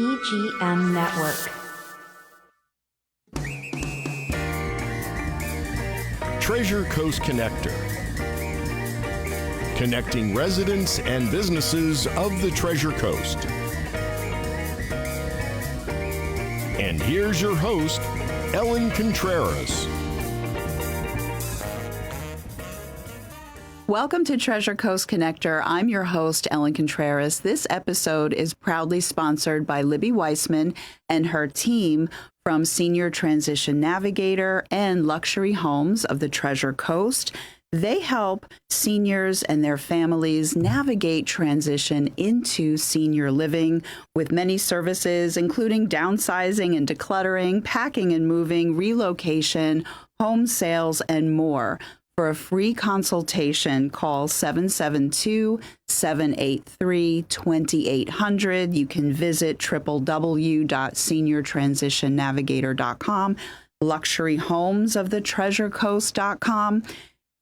EGM Network. Treasure Coast Connector. Connecting residents and businesses of the Treasure Coast. And here's your host, Ellen Contreras. Welcome to Treasure Coast Connector. I'm your host, Ellen Contreras. This episode is proudly sponsored by Libby Weissman and her team from Senior Transition Navigator and Luxury Homes of the Treasure Coast. They help seniors and their families navigate transition into senior living with many services, including downsizing and decluttering, packing and moving, relocation, home sales, and more. For a free consultation, call 772-783-2800. You can visit www.seniortransitionnavigator.com, luxuryhomesofthetreasurecoast.com.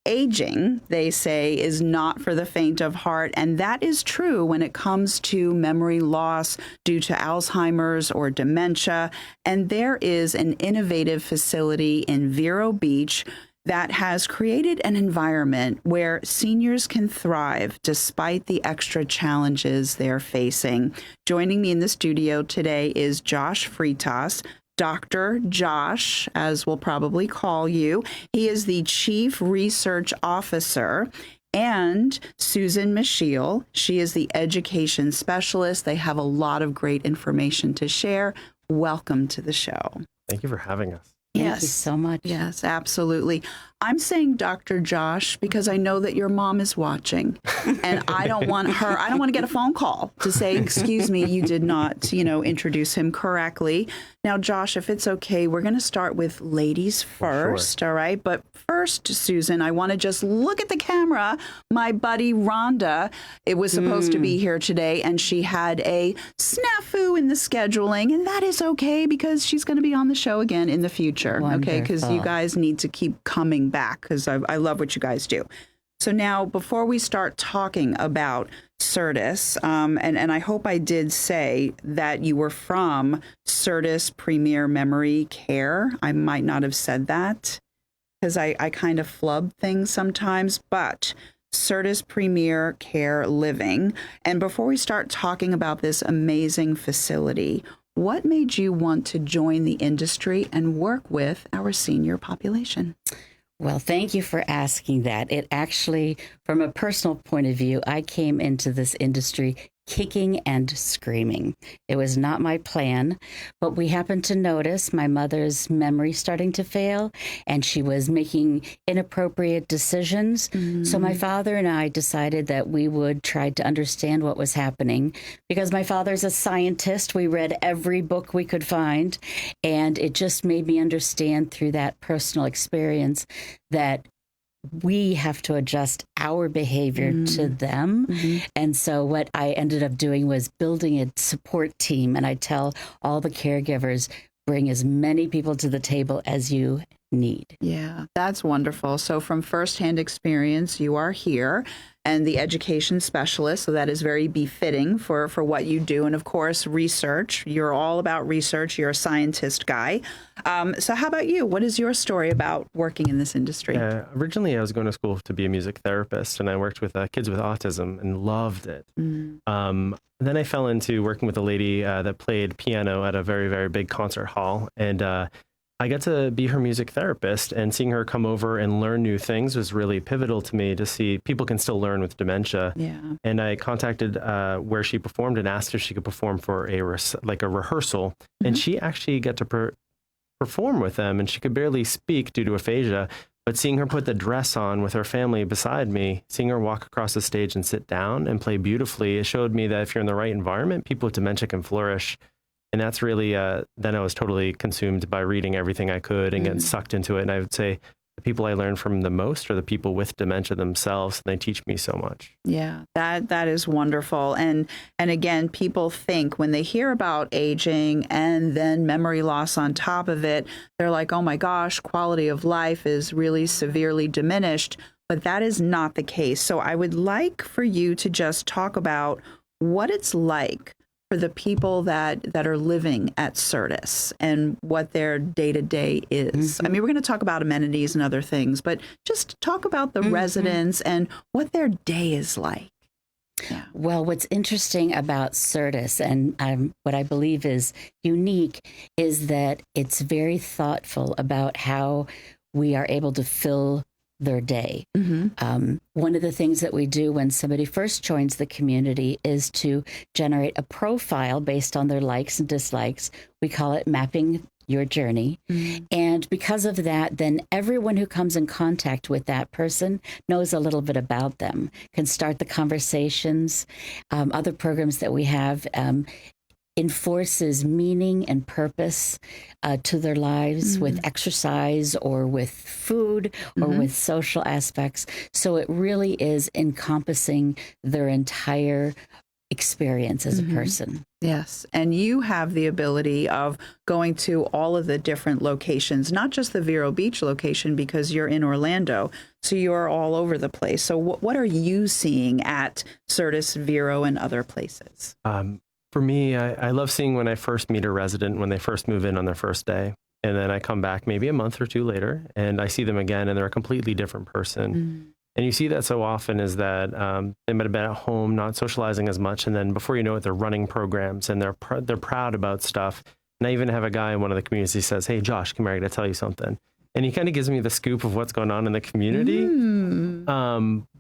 Aging, they say, is not for the faint of heart, and that is true when it comes to memory loss due to Alzheimer's or dementia. And there is an innovative facility in Vero Beach that has created an environment where seniors can thrive despite the extra challenges they're facing. Joining me in the studio today is Josh Freitas, Dr. Josh, as we'll probably call you. He is the Chief Research Officer. And Susan Micheel, she is the Education Specialist. They have a lot of great information to share. Welcome to the show. Thank you for having us. Yes. Thank you so much. Yes, absolutely. I'm saying Dr. Josh because I know that your mom is watching and I don't want to get a phone call to say, excuse me, you did not, introduce him correctly. Now, Josh, if it's okay, we're going to start with ladies first. Sure. All right. But first, Susan, I want to just look at the camera. My buddy Rhonda, it was supposed to be here today and she had a snafu in the scheduling, and that is okay because she's going to be on the show again in the future. Wonderful. Okay. Because you guys need to keep coming back because I love what you guys do. So now, before we start talking about Certus, and I hope I did say that you were from Certus Premier Memory Care. I might not have said that because I kind of flub things sometimes, but Certus Premier Care Living. And before we start talking about this amazing facility, what made you want to join the industry and work with our senior population? Well, thank you for asking that. It actually, from a personal point of view, I came into this industry kicking and screaming. It was not my plan, but we happened to notice my mother's memory starting to fail, and she was making inappropriate decisions. So my father and I decided that we would try to understand what was happening. Because my father's a scientist, we read every book we could find, and it just made me understand through that personal experience that we have to adjust our behavior to them. And so what I ended up doing was building a support team. And I tell all the caregivers, bring as many people to the table as you need. Yeah, that's wonderful. So from firsthand experience, you are here and the education specialist. So that is very befitting for what you do. And of course, research. You're all about research. You're a scientist guy. So how about you? What is your story about working in this industry? Originally, I was going to school to be a music therapist, and I worked with kids with autism and loved it. Then I fell into working with a lady that played piano at a very, very big concert hall. And I got to be her music therapist, and seeing her come over and learn new things was really pivotal to me to see people can still learn with dementia. Yeah. And I contacted where she performed and asked if she could perform for a rehearsal. And she actually got to perform with them, and she could barely speak due to aphasia. But seeing her put the dress on with her family beside me, seeing her walk across the stage and sit down and play beautifully, it showed me that if you're in the right environment, people with dementia can flourish. And that's really, then I was totally consumed by reading everything I could and getting sucked into it. And I would say the people I learn from the most are the people with dementia themselves. And they teach me so much. Yeah, that is wonderful. And again, people think when they hear about aging and then memory loss on top of it, they're like, oh my gosh, quality of life is really severely diminished. But that is not the case. So I would like for you to just talk about what it's like for the people that are living at Certus and what their day-to-day is? I mean, we're going to talk about amenities and other things, but just talk about the residents and what their day is like. Yeah. Well, what's interesting about Certus and what I believe is unique is that it's very thoughtful about how we are able to fill their day. One of the things that we do when somebody first joins the community is to generate a profile based on their likes and dislikes. We call it mapping your journey. And because of that, then everyone who comes in contact with that person knows a little bit about them, can start the conversations. Other programs that we have enforces meaning and purpose to their lives with exercise or with food or with social aspects. So it really is encompassing their entire experience as a person. Yes. And you have the ability of going to all of the different locations, not just the Vero Beach location because you're in Orlando. So you're all over the place. So what are you seeing at Certus, Vero, and other places? For me, I love seeing when I first meet a resident, when they first move in on their first day. And then I come back maybe a month or two later and I see them again and they're a completely different person. And you see that so often is that they might have been at home, not socializing as much. And then before you know it, they're running programs and they're proud about stuff. And I even have a guy in one of the communities who says, "Hey, Josh, come here, I got to tell you something." And he kind of gives me the scoop of what's going on in the community.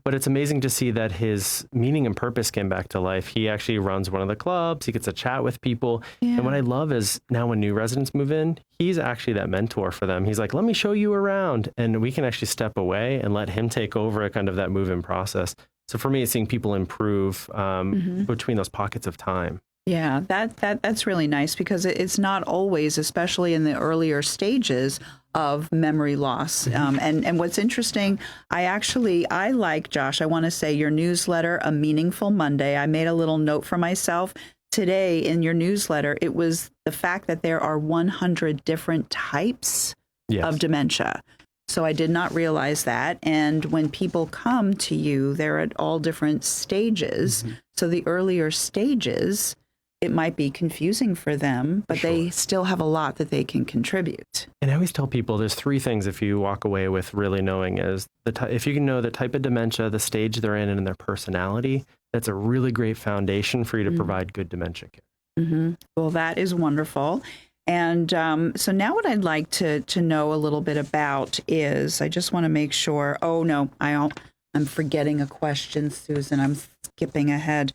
But it's amazing to see that his meaning and purpose came back to life. He actually runs one of the clubs. He gets to chat with people. And what I love is now when new residents move in, he's actually that mentor for them. He's like, "Let me show you around." And we can actually step away and let him take over kind of that move-in process. So for me, it's seeing people improve between those pockets of time. Yeah, that's really nice because it's not always, especially in the earlier stages of memory loss. And what's interesting, I like, Josh, I want to say your newsletter, A Meaningful Monday. I made a little note for myself today in your newsletter. It was the fact that there are 100 different types of dementia. So I did not realize that. And when people come to you, they're at all different stages. So the earlier stages, it might be confusing for them, but they still have a lot that they can contribute. And I always tell people there's three things if you walk away with really knowing is if you can know the type of dementia, the stage they're in, and their personality, that's a really great foundation for you to provide good dementia care. Well, that is wonderful. And so now what I'd like to know a little bit about is, I just want to make sure, I'm forgetting a question, Susan. I'm skipping ahead.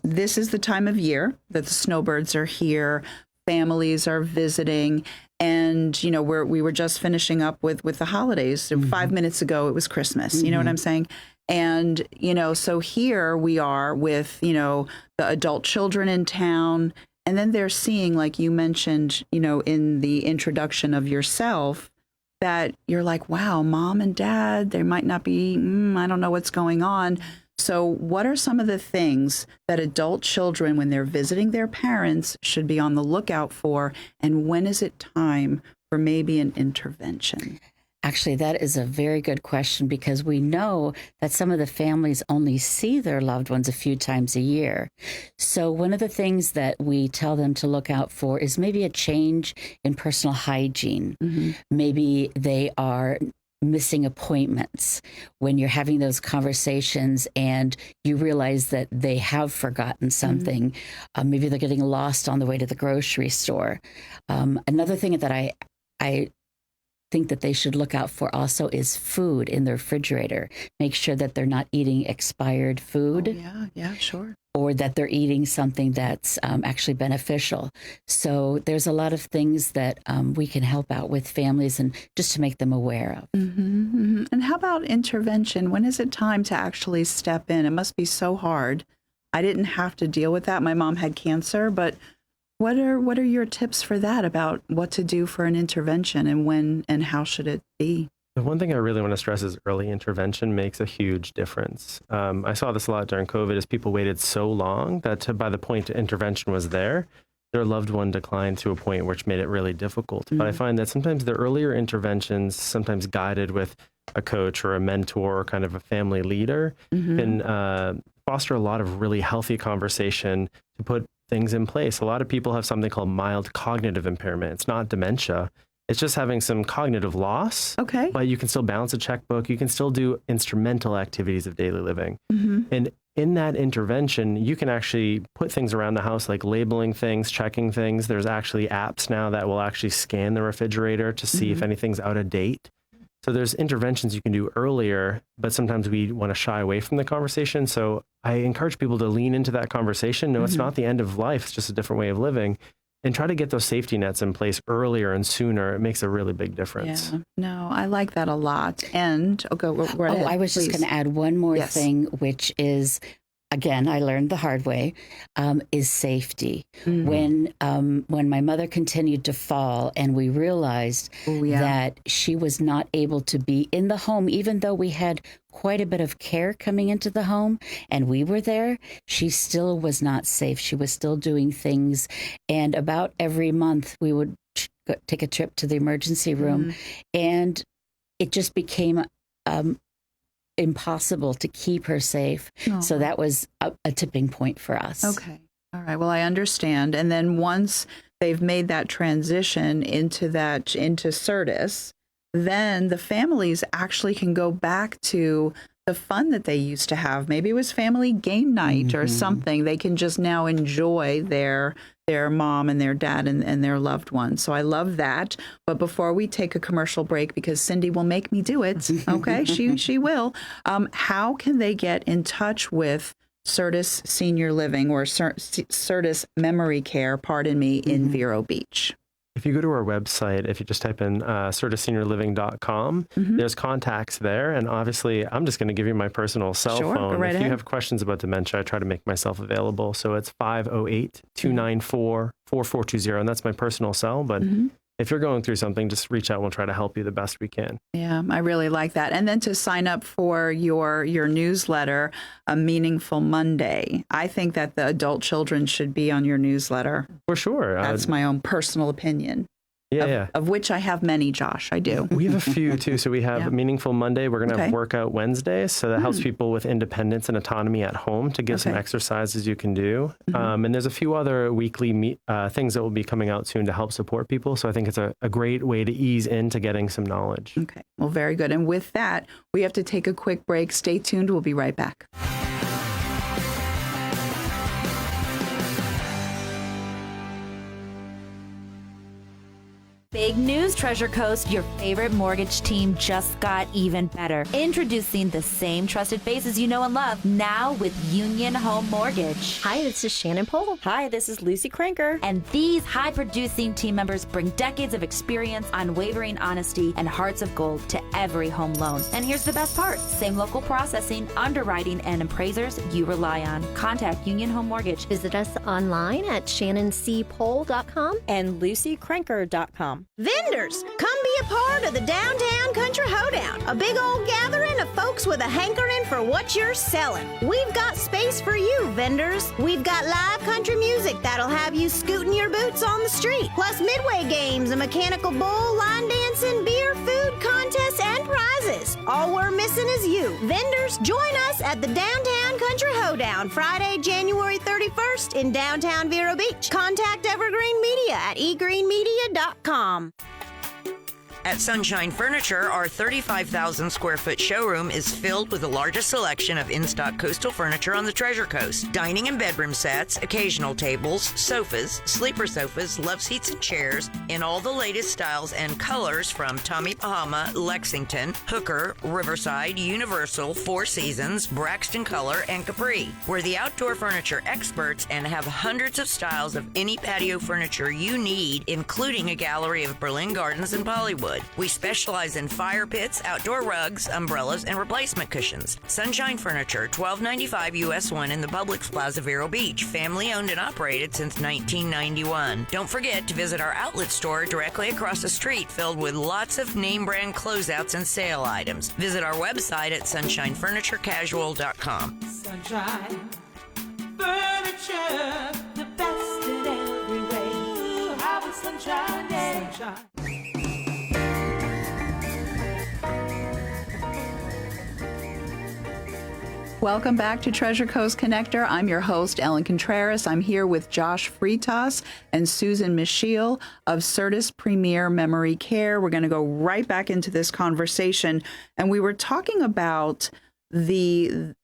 This is the time of year that the snowbirds are here, families are visiting, and we were just finishing up with the holidays. 5 minutes ago, it was Christmas. You know what I'm saying? And so here we are with the adult children in town, and then they're seeing, like you mentioned, in the introduction of yourself, that you're like, wow, mom and dad, they might not be, I don't know what's going on. So what are some of the things that adult children, when they're visiting their parents, should be on the lookout for? And when is it time for maybe an intervention? Actually, that is a very good question because we know that some of the families only see their loved ones a few times a year. So one of the things that we tell them to look out for is maybe a change in personal hygiene. Maybe they are missing appointments when you're having those conversations and you realize that they have forgotten something. Maybe they're getting lost on the way to the grocery store. Another thing that I think that they should look out for also is food in their refrigerator. Make sure that they're not eating expired food. Yeah, sure. Or that they're eating something that's actually beneficial. So there's a lot of things that we can help out with families and just to make them aware of. And how about intervention? When is it time to actually step in? It must be so hard. I didn't have to deal with that. My mom had cancer, but what are your tips for that about what to do for an intervention and when and how should it be? The one thing I really want to stress is early intervention makes a huge difference. I saw this a lot during COVID as people waited so long that by the point intervention was there, their loved one declined to a point which made it really difficult. But I find that sometimes the earlier interventions, sometimes guided with a coach or a mentor or kind of a family leader, can foster a lot of really healthy conversation to put things in place. A lot of people have something called mild cognitive impairment. It's not dementia. It's just having some cognitive loss. Okay. But you can still balance a checkbook. You can still do instrumental activities of daily living. And in that intervention, you can actually put things around the house like labeling things, checking things. There's actually apps now that will actually scan the refrigerator to see if anything's out of date. So there's interventions you can do earlier, but sometimes we want to shy away from the conversation. So I encourage people to lean into that conversation. No, it's not the end of life. It's just a different way of living. And try to get those safety nets in place earlier and sooner. It makes a really big difference. Yeah. No, I like that a lot. And go right ahead, I was just please. going to add one more Yes. thing, which is, again, I learned the hard way, is safety. When my mother continued to fall and we realized that she was not able to be in the home, even though we had quite a bit of care coming into the home and we were there, she still was not safe. She was still doing things. And about every month we would take a trip to the emergency room and it just became impossible to keep her safe. So that was a tipping point for us. Okay. All right. Well, I understand. And then once they've made that transition into Certus, then the families actually can go back to the fun that they used to have. Maybe it was family game night or something. They can just now enjoy their mom and their dad and their loved ones. So I love that. But before we take a commercial break, because Cindy will make me do it, okay? she will. How can they get in touch with Certus Senior Living or Certus Memory Care, in Vero Beach? If you go to our website, if you just type in certusseniorliving.com, there's contacts there. And obviously, I'm just going to give you my personal cell phone. Go right if ahead. you have questions about dementia, I try to make myself available. So it's 508-294-4420. And that's my personal cell. But if you're going through something, just reach out. We'll try to help you the best we can. Yeah, I really like that. And then to sign up for your newsletter, A Meaningful Monday. I think that the adult children should be on your newsletter. For sure. That's my own personal opinion. Of which I have many, Josh. I do. We have a few too. So we have Meaningful Monday. We're going to have Workout Wednesdays. So that helps people with independence and autonomy at home to give some exercises you can do. And there's a few other weekly things that will be coming out soon to help support people. So I think it's a great way to ease into getting some knowledge. Okay. Well, very good. And with that, we have to take a quick break. Stay tuned. We'll be right back. Big news, Treasure Coast. Your favorite mortgage team just got even better. Introducing the same trusted faces you know and love, now with Union Home Mortgage. Hi, this is Shannon Pohl. Hi, this is Lucy Cranker. And these high-producing team members bring decades of experience, unwavering honesty, and hearts of gold to every home loan. And here's the best part. Same local processing, underwriting, and appraisers you rely on. Contact Union Home Mortgage. Visit us online at shannonpohl.com and lucycranker.com. Vendors, come be a part of the Downtown Country Hoedown, a big old gathering of folks with a hankering for what you're selling. We've got space for you, vendors. We've got live country music that'll have you scooting your boots on the street, plus midway games, a mechanical bull, line dancing, beer, food contests, and prizes. All we're missing is you. Vendors, join us at the Downtown Country Hoedown, Friday, January 31st in downtown Vero Beach. Contact Evergreen Media at egreenmedia.com. At Sunshine Furniture, our 35,000 square foot showroom is filled with the largest selection of in-stock coastal furniture on the Treasure Coast. Dining and bedroom sets, occasional tables, sofas, sleeper sofas, love seats and chairs in all the latest styles and colors from Tommy Bahama, Lexington, Hooker, Riverside, Universal, Four Seasons, Braxton Color, and Capri. We're the outdoor furniture experts and have hundreds of styles of any patio furniture you need, including a gallery of Berlin Gardens and Bollywood. We specialize in fire pits, outdoor rugs, umbrellas, and replacement cushions. Sunshine Furniture, 1295 US 1 in the Publix Plaza, Vero Beach. Family owned and operated since 1991. Don't forget to visit our outlet store directly across the street, filled with lots of name brand closeouts and sale items. Visit our website at sunshinefurniturecasual.com. Sunshine Furniture, the best in every way. Ooh, have a sunshine day. Sunshine. Welcome back to Treasure Coast Connector. I'm your host, Ellen Contreras. I'm here with Josh Freitas and Susan Micheel of Certus Premier Memory Care. We're going to go right back into this conversation. And we were talking about the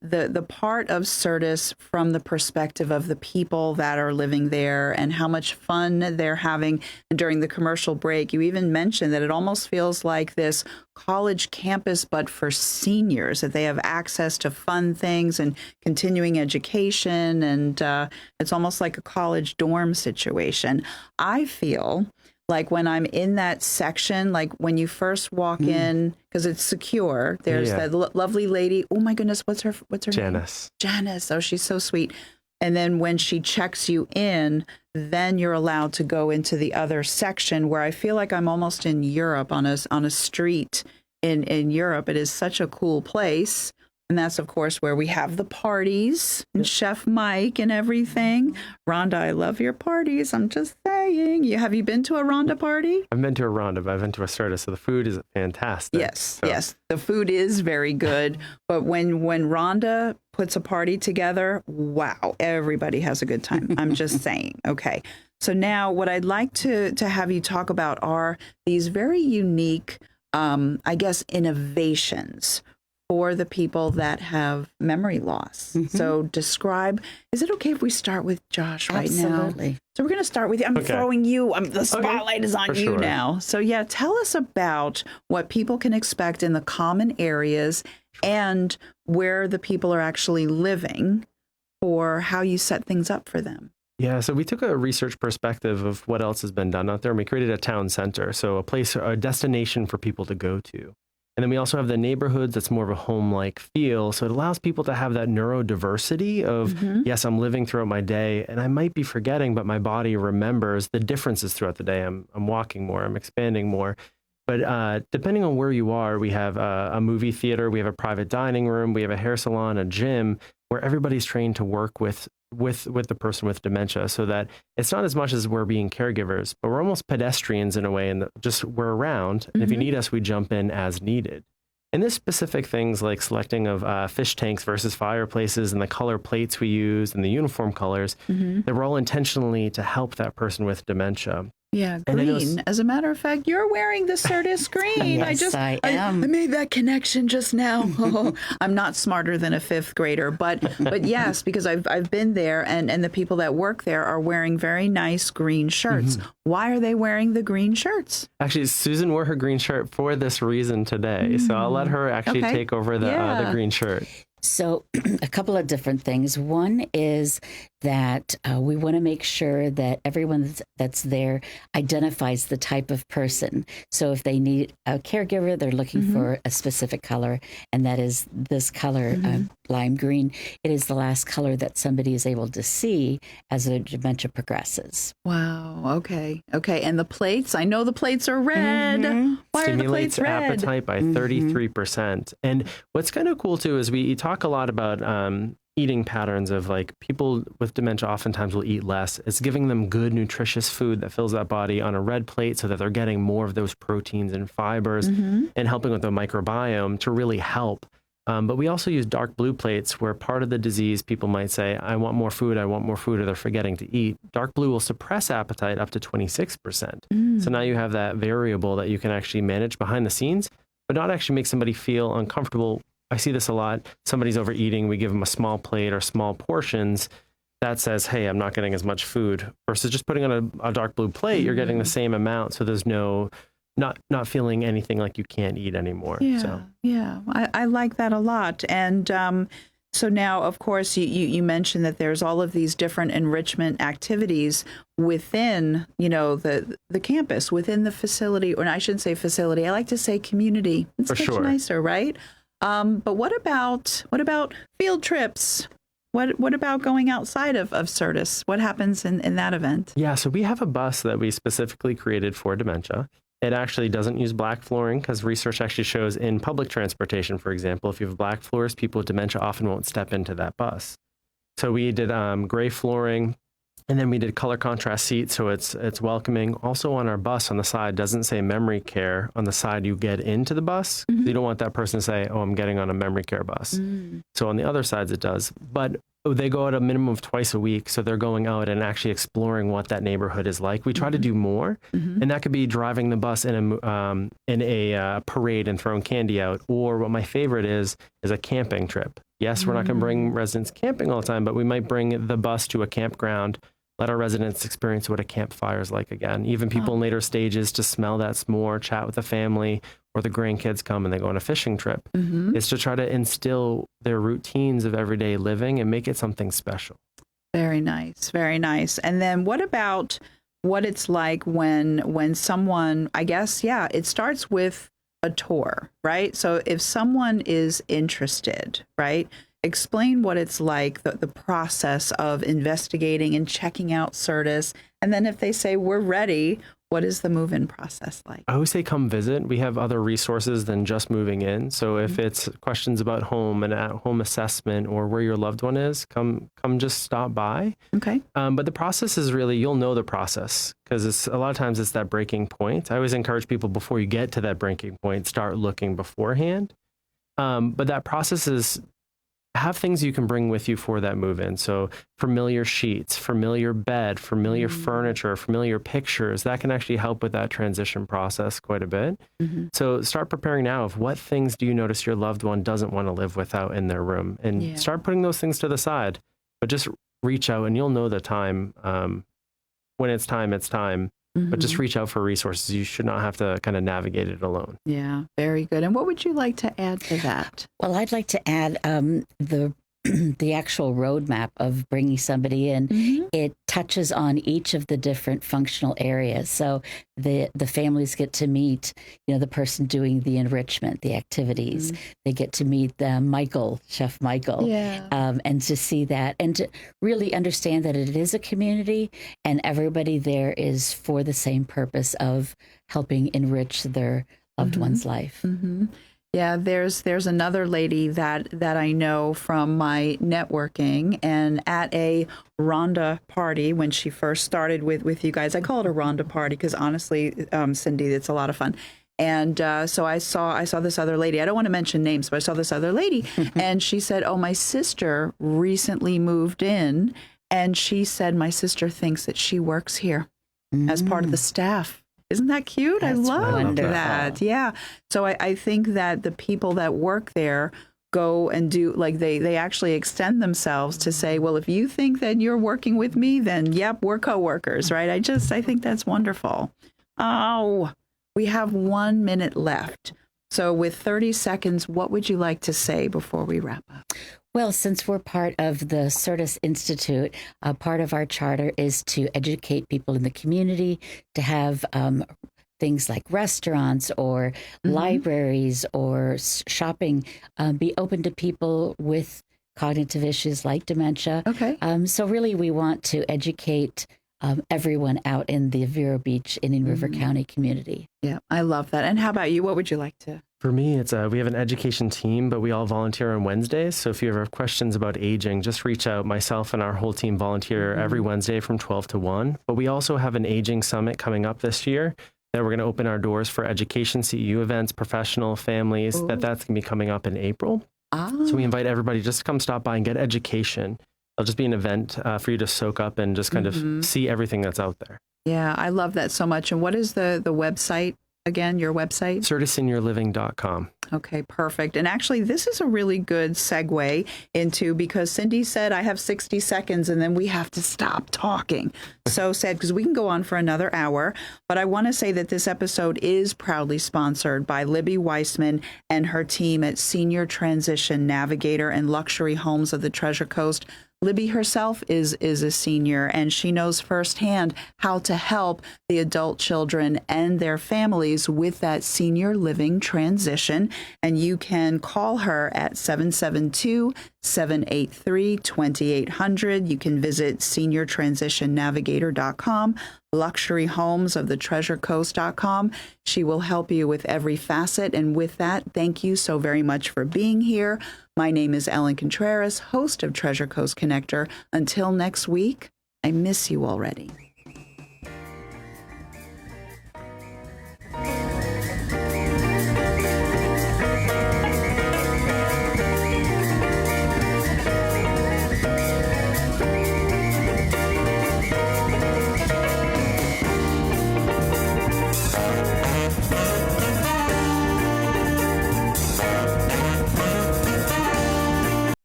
part of Certus from the perspective of the people that are living there and how much fun they're having. And during the commercial break, you even mentioned that it almost feels like this college campus, but for seniors, that they have access to fun things and continuing education. And it's almost like a college dorm situation. I feel like when I'm in that section, like when you first walk in, because it's secure, there's that lovely lady. Oh my goodness, what's her Janice. name? Janice. Oh, she's so sweet. And then when she checks you in, then you're allowed to go into the other section where I feel like I'm almost in Europe on a street in Europe. It is such a cool place. And that's, of course, where we have the parties and Chef Mike and everything. Rhonda, I love your parties. I'm just saying. Have you been to a Rhonda party? I've been to a Rhonda, but I've been to a Certus, so the food is fantastic. Yes, yes. The food is very good. But when Rhonda puts a party together, wow, everybody has a good time. I'm just saying. Okay. So now what I'd like to have you talk about are these very unique, I guess, innovations for the people that have memory loss. So describe, is it okay if we start with Josh right now? Absolutely. So we're going to start with you. I'm throwing you, the spotlight is on you now. So yeah, tell us about what people can expect in the common areas and where the people are actually living, or how you set things up for them. Yeah, so we took a research perspective of what else has been done out there, and we created a town center, so a destination for people to go to. And then we also have the neighborhoods that's more of a home-like feel. So it allows people to have that neurodiversity of, yes, I'm living throughout my day and I might be forgetting, but my body remembers the differences throughout the day. I'm walking more, I'm expanding more. But depending on where you are, we have a movie theater, we have a private dining room, we have a hair salon, a gym, where everybody's trained to work with the person with dementia, so that it's not as much as we're being caregivers, but we're almost pedestrians in a way, and just we're around. And if you need us, we jump in as needed. And there's specific things like selecting of fish tanks versus fireplaces, and the color plates we use, and the uniform colors, that were all intentionally to help that person with dementia. Yeah, green. As a matter of fact, you're wearing the Certus green. Yes, I am. I made that connection just now. I'm not smarter than a fifth grader, but yes, because I've been there, and the people that work there are wearing very nice green shirts. Why are they wearing the green shirts? Actually, Susan wore her green shirt for this reason today, so I'll let her actually take over the green shirt. So a couple of different things. One is that we want to make sure that everyone that's there identifies the type of person. So if they need a caregiver, they're looking for a specific color, and that is this color, lime green. It is the last color that somebody is able to see as their dementia progresses. Wow. Okay. And the plates, I know the plates are red. Why are the plates red? Stimulates appetite by 33%. And what's kind of cool too is we talk a lot about eating patterns of, like, people with dementia oftentimes will eat less. It's giving them good, nutritious food that fills that body on a red plate so that they're getting more of those proteins and fibers and helping with the microbiome to really help. But we also use dark blue plates where part of the disease, people might say, I want more food, or they're forgetting to eat. Dark blue will suppress appetite up to 26%. So now you have that variable that you can actually manage behind the scenes, but not actually make somebody feel uncomfortable. I see this a lot. Somebody's overeating. We give them a small plate or small portions. That says, hey, I'm not getting as much food. Versus just putting on a dark blue plate, you're getting the same amount. So there's not feeling anything like you can't eat anymore. Yeah. I like that a lot. And so now, of course, you mentioned that there's all of these different enrichment activities within, the campus, within the facility, or I shouldn't say facility. I like to say community. It's much nicer, right? But what about field trips? What about going outside of Certus? What happens in that event? Yeah, so we have a bus that we specifically created for dementia. It actually doesn't use black flooring because research actually shows in public transportation, for example, if you have black floors, people with dementia often won't step into that bus. So we did gray flooring. And then we did color contrast seats, so it's welcoming. Also on our bus on the side doesn't say memory care on the side you get into the bus. You don't want that person to say, oh, I'm getting on a memory care bus. So on the other sides it does. But they go out a minimum of twice a week, so they're going out and actually exploring what that neighborhood is like. We try to do more, and that could be driving the bus in a parade and throwing candy out, or what my favorite is a camping trip. Yes, we're not going to bring residents camping all the time, but we might bring the bus to a campground, let our residents experience what a campfire is like again. Even people in later stages to smell that s'more, chat with the family, or the grandkids come and they go on a fishing trip. It's to try to instill their routines of everyday living and make it something special. Very nice. Very nice. And then what about what it's like when someone, I guess, it starts with a tour, right? So if someone is interested, right, explain what it's like, the process of investigating and checking out Certus. And then if they say, we're ready, what is the move-in process like? I always say come visit. We have other resources than just moving in. So if it's questions about home and at-home assessment or where your loved one is, come just stop by. Okay. But the process is really, you'll know the process because a lot of times it's that breaking point. I always encourage people before you get to that breaking point, start looking beforehand. But that process is have things you can bring with you for that move-in. So familiar sheets, familiar bed, familiar furniture, familiar pictures, that can actually help with that transition process quite a bit. So start preparing now of what things do you notice your loved one doesn't want to live without in their room, and start putting those things to the side. But just reach out and you'll know the time. When it's time, it's time. But just reach out for resources. You should not have to kind of navigate it alone. Yeah, very good. And what would you like to add to that? Well, I'd like to add the actual roadmap of bringing somebody in. It touches on each of the different functional areas. So the families get to meet, the person doing the enrichment, the activities. They get to meet Chef Michael, and to see that and to really understand that it is a community and everybody there is for the same purpose of helping enrich their loved one's life. Yeah, there's another lady that I know from my networking, and at a Rhonda party when she first started with you guys. I call it a Rhonda party because honestly, Cindy, it's a lot of fun. And so I saw this other lady. I don't want to mention names, but I saw this other lady, and she said, "Oh, my sister recently moved in," and she said, "My sister thinks that she works here as part of the staff." Isn't that cute? That's I love wonderful. that. Yeah. So I think that the people that work there go and do, like they actually extend themselves to say, well, if you think that you're working with me, then yep, we're coworkers, right? I think that's wonderful. Oh, we have 1 minute left. So with 30 seconds, what would you like to say before we wrap up? Well, since we're part of the Certus Institute, part of our charter is to educate people in the community, to have things like restaurants or libraries or shopping be open to people with cognitive issues like dementia. Okay. So really, we want to educate everyone out in the Vero Beach, Indian River County community. Yeah, I love that. And how about you? What would you like to? For me, it's we have an education team, but we all volunteer on Wednesdays. So if you ever have questions about aging, just reach out. Myself and our whole team volunteer every Wednesday from 12 to 1. But we also have an aging summit coming up this year that we're going to open our doors for education, CEU events, professional families. That's going to be coming up in April. So we invite everybody just to come stop by and get education. It'll just be an event for you to soak up and just kind of see everything that's out there. Yeah, I love that so much. And what is the website again, your website? CertusSeniorLiving.com. Okay, perfect. And actually, this is a really good segue into, because Cindy said I have 60 seconds and then we have to stop talking. So sad, because we can go on for another hour. But I want to say that this episode is proudly sponsored by Libby Weissman and her team at Senior Transition Navigator and Luxury Homes of the Treasure Coast. Libby herself is a senior, and she knows firsthand how to help the adult children and their families with that senior living transition. And you can call her at 772-783-2800. You can visit seniortransitionnavigator.com, luxuryhomesofthetreasurecoast.com. She will help you with every facet. And with that, thank you so very much for being here. My name is Ellen Contreras, host of Treasure Coast Connector. Until next week, I miss you already.